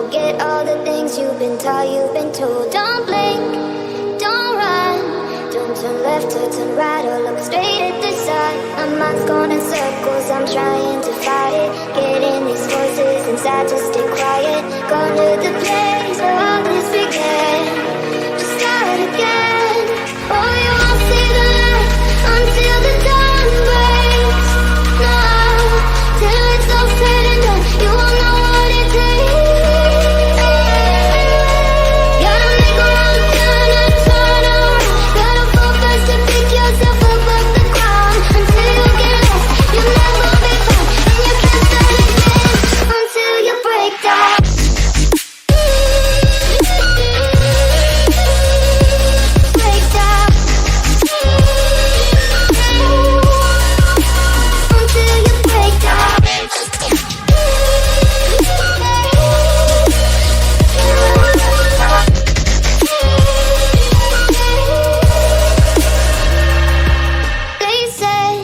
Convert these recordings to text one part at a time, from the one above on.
forget all the things you've been taught, you've been told. Don't blink, don't run, don't turn left or turn right or look straight at the sun. My mind's going in circles, I'm trying to fight it. Getting these voices inside to stay quiet. Gone to the place where all this began. Just start again. Oh, you won't see the light until the dawn breaks. No, till it's all said and done, you won't know what it takes. Gotta make a wrong turn and turn around. Gotta fall first to pick yourself up off the ground. Until you get lost, you'll never be found. And you can't start again until you break down. Break down. Until you break down. They said,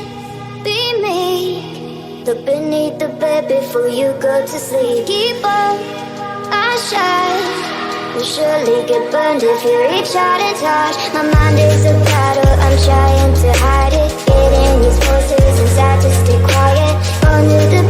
be meek, look beneath the bed before you go to sleep. Keep up, I shine. You'll surely get burned if you reach out and touch. My mind is a battle, I'm trying to hide it. Getting these voices inside to stay quiet. Gone to the